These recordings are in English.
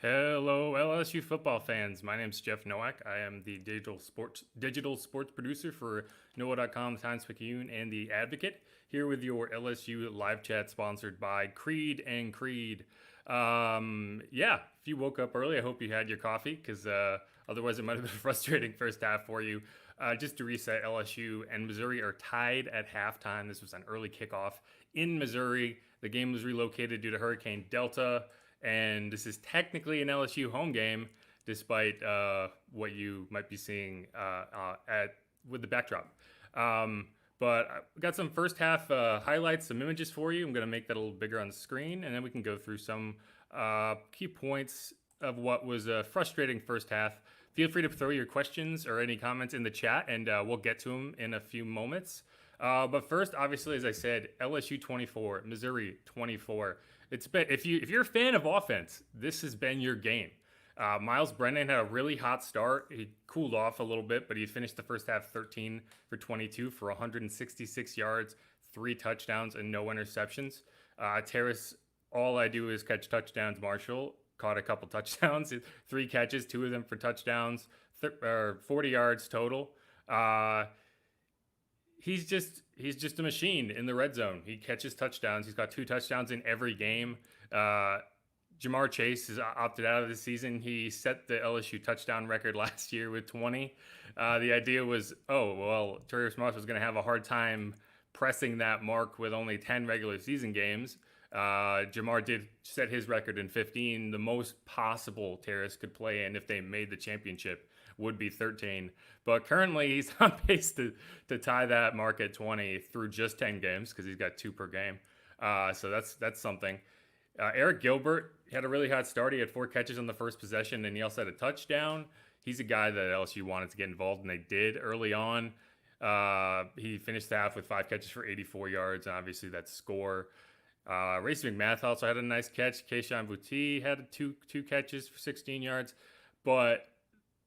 Hello, LSU football fans. My name is Jeff Nowak. I am the digital sports producer for Noah.com, the Times-Picayune, and the Advocate. Here with your LSU live chat, sponsored by Creed and Creed. If you woke up early, I hope you had your coffee, because otherwise it might have been a frustrating first half for you. Just to reset, LSU and Missouri are tied at halftime. This was an early kickoff in Missouri. The game was relocated due to Hurricane Delta, and this is technically an LSU home game, despite what you might be seeing at with the backdrop. But I got some first half highlights, some images for you. I'm going to make that a little bigger on the screen, and then we can go through some key points of what was a frustrating first half. Feel free to throw your questions or any comments in the chat, and we'll get to them in a few moments. But first, obviously, as I said, LSU 24, Missouri 24. It's been if you're a fan of offense, this has been your game. Miles Brennan had a really hot start. He cooled off a little bit, but he finished the first half 13 for 22 for 166 yards, 3 touchdowns, and no interceptions. Terrace, all I do is catch touchdowns. Marshall caught a couple touchdowns, 3 catches, 2 of them for touchdowns, 40 yards total. He's just a machine in the red zone. He catches touchdowns. He's got 2 touchdowns in every game. Jamar Chase is opted out of the season. He set the LSU touchdown record last year with 20. The idea was, Terry Moss was going to have a hard time pressing that mark with only 10 regular season games. Jamar did set his record in 15. The most possible Terrace could play in if they made the championship would be 13. But currently he's on pace to tie that mark at 20 through just 10 games, because he's got 2 per game. So that's something. Eric Gilbert had a really hot start. He had 4 catches on the first possession, and he also had a touchdown. He's a guy that LSU wanted to get involved, and they did early on. He finished the half with 5 catches for 84 yards, and obviously that score. Race McMath also had a nice catch. Keishawn Boutte had two catches for 16 yards. But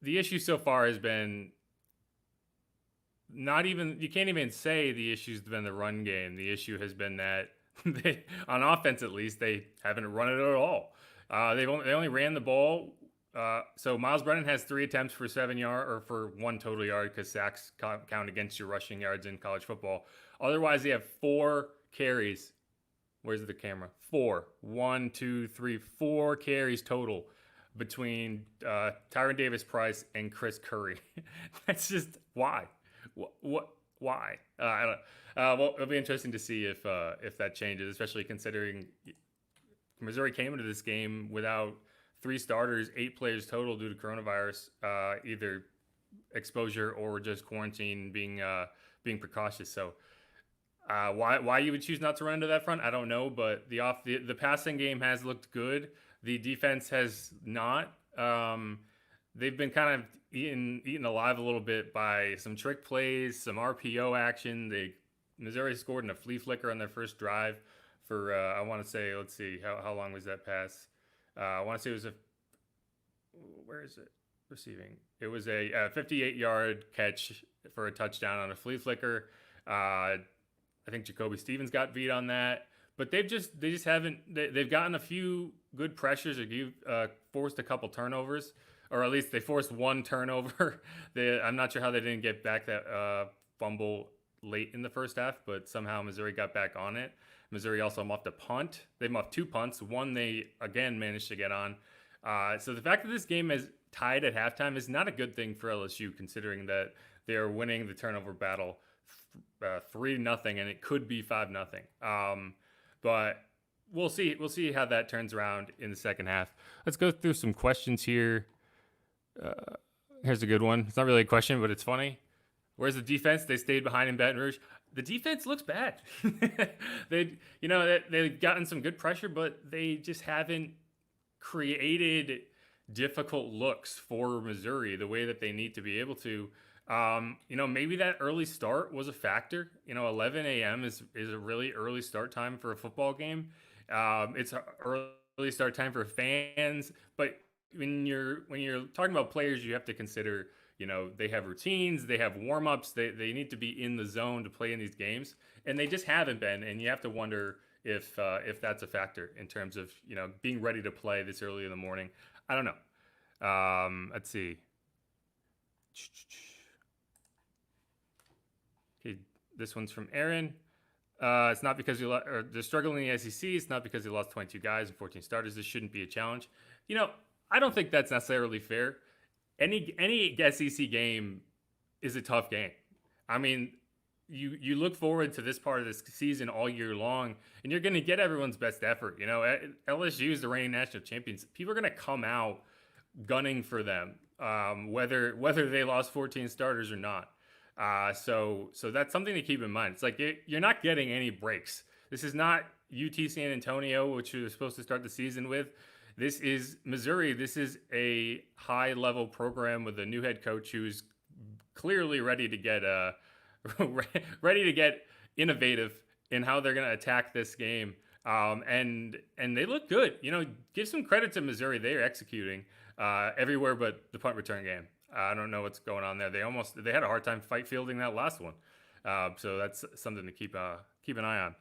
the issue so far has been you can't even say the issue's been the run game. The issue has been that on offense, at least, they haven't run it at all. They only ran the ball. So Miles Brennan has 3 attempts for 7 yards, or for 1 total yard, because sacks count against your rushing yards in college football. Otherwise, they have 4 carries. Where's the camera? 4. 1, 2, 3, 4 carries total between Tyron Davis-Price and Chris Curry. That's just why. What? Why? I don't. Well, it'll be interesting to see if that changes, especially considering Missouri came into this game without 3 starters, 8 players total due to coronavirus, either exposure or just quarantine, being precautious. So why you would choose not to run into that front, I don't know. But the passing game has looked good. The defense has not. They've been kind of eaten alive a little bit by some trick plays, some RPO action. Missouri scored in a flea flicker on their first drive for I want to say, let's see, how long was that pass? I want to say it was where is it? Receiving. It was a 58-yard catch for a touchdown on a flea flicker. I think Jacoby Stevens got beat on that, but they've gotten a few good pressures, or forced a couple turnovers, or at least they forced 1 turnover. I'm not sure how they didn't get back that fumble late in the first half, but somehow Missouri got back on it. Missouri also muffed a punt. They muffed 2 punts. 1 they again managed to get on. So the fact that this game is tied at halftime is not a good thing for LSU, considering that they are winning the turnover battle 3-0, and it could be 5-0. But we'll see. We'll see how that turns around in the second half. Let's go through some questions here. Here's a good one. It's not really a question, but it's funny. Where's the defense? They stayed behind in Baton Rouge. The defense looks bad. They've gotten some good pressure, but they just haven't created difficult looks for Missouri the way that they need to be able to. Maybe that early start was a factor. 11 a.m. is a really early start time for a football game. It's an early start time for fans, but when you're talking about players, you have to consider, they have routines, they have warm-ups, they need to be in the zone to play in these games, and they just haven't been. And you have to wonder if that's a factor in terms of being ready to play this early in the morning. I don't know. Let's see. Okay, this one's from Aaron. It's not because they're struggling in the SEC. It's not because they lost 22 guys and 14 starters. This shouldn't be a challenge. I don't think that's necessarily fair. Any SEC game is a tough game. I mean, you look forward to this part of this season all year long, and you're going to get everyone's best effort. LSU is the reigning national champions. People are going to come out gunning for them, whether they lost 14 starters or not. So that's something to keep in mind. It's like you're not getting any breaks. This is not UT San Antonio, which you're supposed to start the season with. This is Missouri. This is a high-level program with a new head coach who's clearly ready to get innovative in how they're going to attack this game. And they look good. Give some credit to Missouri. They are executing everywhere but the punt return game. I don't know what's going on there. They had a hard time fielding that last one. So that's something to keep an eye on.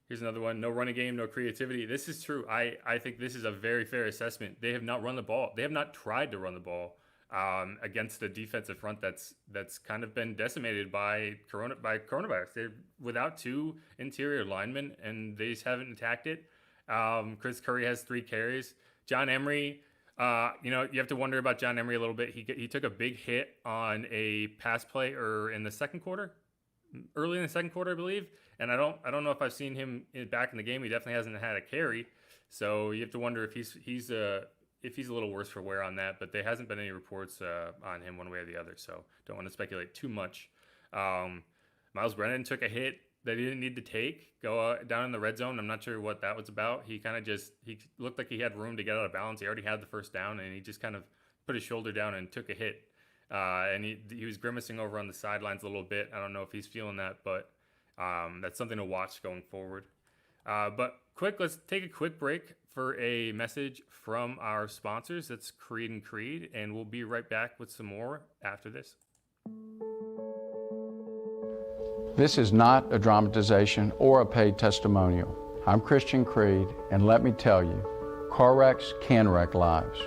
Here's another one. No running game, no creativity. This is true. I think this is a very fair assessment. They have not run the ball. They have not tried to run the ball against a defensive front that's kind of been decimated by coronavirus. They're without 2 interior linemen, and they just haven't attacked it. Chris Curry has 3 carries. John Emery, you have to wonder about John Emery a little bit. He took a big hit on a pass play early in the second quarter, I believe. And I don't know if I've seen him back in the game. He definitely hasn't had a carry, so you have to wonder if he's a little worse for wear on that. But there hasn't been any reports on him one way or the other, so don't want to speculate too much. Miles Brennan took a hit that he didn't need to take, go down in the red zone. I'm not sure what that was about. He looked like he had room to get out of balance. He already had the first down, and he just kind of put his shoulder down and took a hit. And he was grimacing over on the sidelines a little bit. I don't know if he's feeling that, but that's something to watch going forward. But let's take a quick break for a message from our sponsors. That's Creed and Creed, and we'll be right back with some more after this. This is not a dramatization or a paid testimonial. I'm Christian Creed, and let me tell you, car wrecks can wreck lives.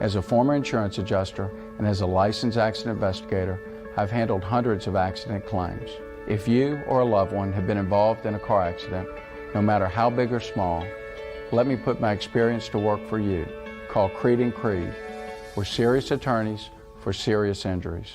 As a former insurance adjuster and as a licensed accident investigator, I've handled hundreds of accident claims. If you or a loved one have been involved in a car accident, no matter how big or small, let me put my experience to work for you. Call Creed and Creed. We're serious attorneys for serious injuries.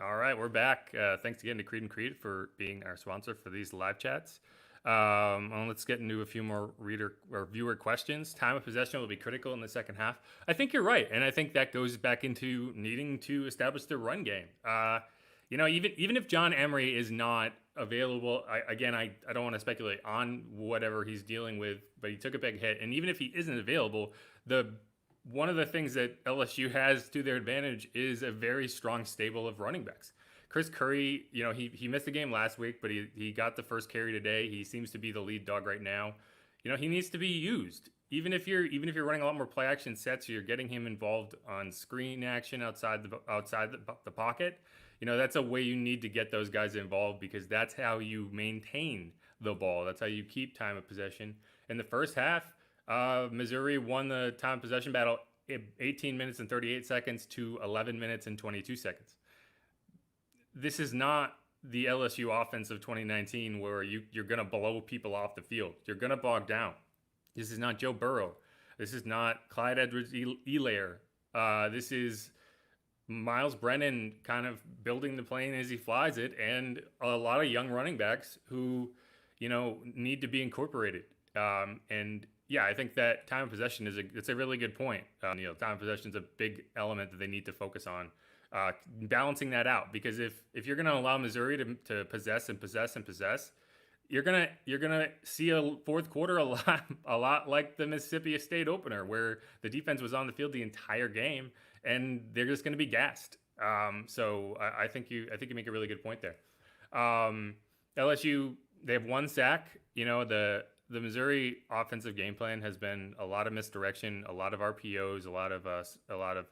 All right, we're back. Thanks again to Creed and Creed for being our sponsor for these live chats. Let's get into a few more reader or viewer questions. Time of possession will be critical in the second half. I think you're right, and I think that goes back into needing to establish the run game. Even if John Emery is not available, I don't want to speculate on whatever he's dealing with, but he took a big hit, and even if he isn't available, one of the things that LSU has to their advantage is a very strong stable of running backs. Chris Curry, he missed the game last week, but he got the first carry today. He seems to be the lead dog right now. He needs to be used. Even if you're running a lot more play action sets, you're getting him involved on screen action outside the pocket. That's a way you need to get those guys involved, because that's how you maintain the ball. That's how you keep time of possession. In the first half, Missouri won the time of possession battle 18 minutes and 38 seconds to 11 minutes and 22 seconds. This is not the LSU offense of 2019 where you're going to blow people off the field. You're going to bog down. This is not Joe Burrow. This is not Clyde Edwards-Helaire. This is Miles Brennan kind of building the plane as he flies it, and a lot of young running backs who, need to be incorporated. I think that time of possession it's a really good point. Time of possession is a big element that they need to focus on. Balancing that out, because if you're going to allow Missouri to possess, you're gonna see a fourth quarter a lot like the Mississippi State opener, where the defense was on the field the entire game and they're just going to be gassed. So I think you make a really good point there. LSU, they have 1 sack. The Missouri offensive game plan has been a lot of misdirection, a lot of RPOs, a lot of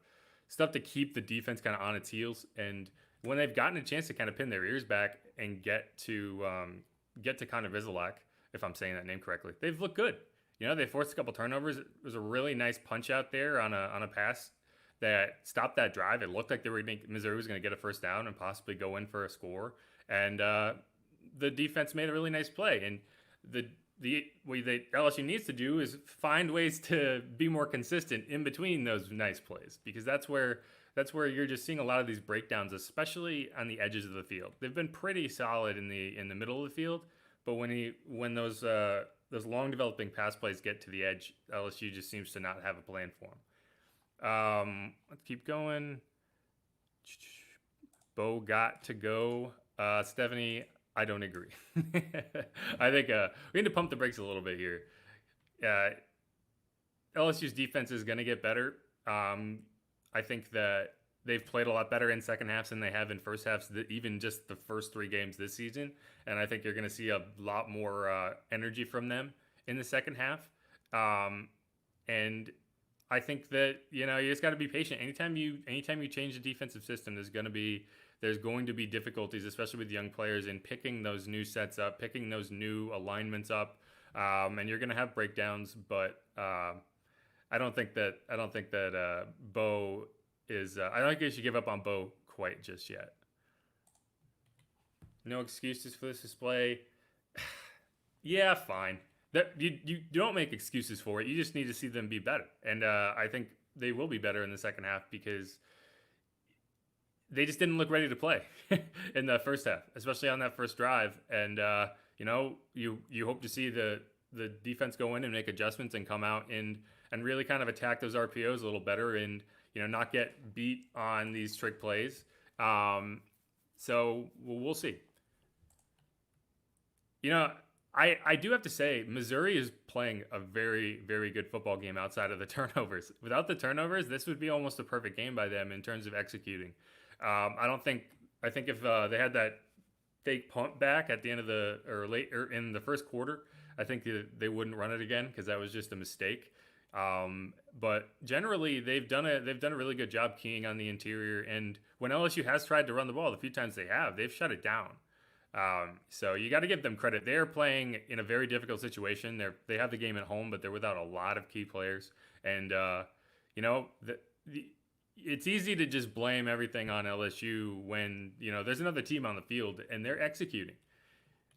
stuff to keep the defense kind of on its heels. And when they've gotten a chance to kind of pin their ears back, and get to Connor Vizalak, if I'm saying that name correctly. They've looked good. They forced a couple turnovers. It was a really nice punch out there on a pass that stopped that drive. It looked like Missouri was going to get a first down and possibly go in for a score. And the defense made a really nice play. And the way that LSU needs to do is find ways to be more consistent in between those nice plays, because that's where you're just seeing a lot of these breakdowns, especially on the edges of the field. They've been pretty solid in the middle of the field, but when those long developing pass plays get to the edge, LSU just seems to not have a plan for them. Let's keep going. Bo got to go. Stephanie, I don't agree. I think we need to pump the brakes a little bit here. LSU's defense is going to get better. I think that they've played a lot better in second halves than they have in first halves, even just the first 3 games this season. And I think you're going to see a lot more energy from them in the second half. And I think that, you just got to be patient. Anytime you change the defensive system, there's going to be difficulties, especially with young players, in picking those new sets up, picking those new alignments up. And you're going to have breakdowns, but I don't think that Bo is. I don't think you should give up on Bo quite just yet. No excuses for this display. Yeah, fine. That you don't make excuses for it. You just need to see them be better, and I think they will be better in the second half, because they just didn't look ready to play in the first half, especially on that first drive. And you hope to see the defense go in and make adjustments and come out and really kind of attack those RPOs a little better, and not get beat on these trick plays. So we'll see. I do have to say, Missouri is playing a very, very good football game outside of the turnovers. Without the turnovers, this would be almost a perfect game by them in terms of executing. I think if they had that fake punt back at the end of in the first quarter, I think they wouldn't run it again, because that was just a mistake. But generally, they've done a really good job keying on the interior. And when LSU has tried to run the ball, the few times they've shut it down. So you got to give them credit. They're playing in a very difficult situation. They have the game at home, but they're without a lot of key players. And it's easy to just blame everything on LSU when there's another team on the field and they're executing.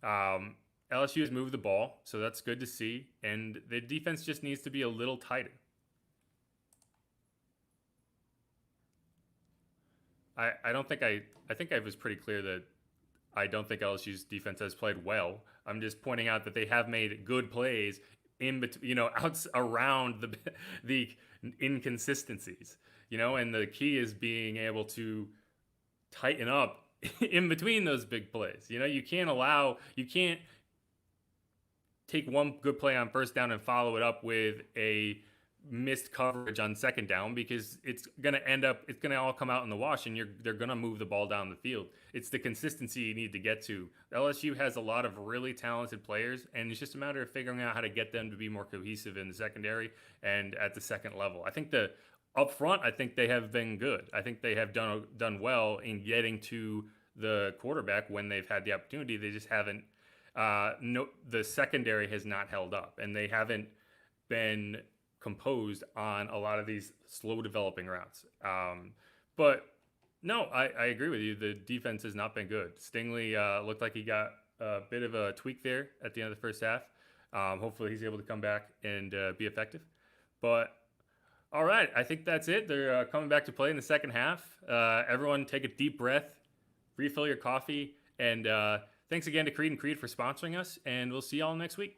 LSU has moved the ball, so that's good to see, and the defense just needs to be a little tighter. I think I was pretty clear that I don't think LSU's defense has played well. I'm just pointing out that they have made good plays in between, around the inconsistencies, and the key is being able to tighten up in between those big plays. You can't take one good play on first down and follow it up with a missed coverage on second down, because it's going to all come out in the wash, and they're going to move the ball down the field. It's the consistency you need to get to. LSU has a lot of really talented players, and it's just a matter of figuring out how to get them to be more cohesive in the secondary and at the second level. I think up front, I think they have been good. I think they have done well in getting to the quarterback when they've had the opportunity. They just haven't. The secondary has not held up, and they haven't been composed on a lot of these slow developing routes. But no, I agree with you. The defense has not been good. Stingley looked like he got a bit of a tweak there at the end of the first half. Hopefully he's able to come back and be effective. But all right, I think that's it. They're coming back to play in the second half. Everyone take a deep breath, refill your coffee, and thanks again to Creed and Creed for sponsoring us, and we'll see y'all next week.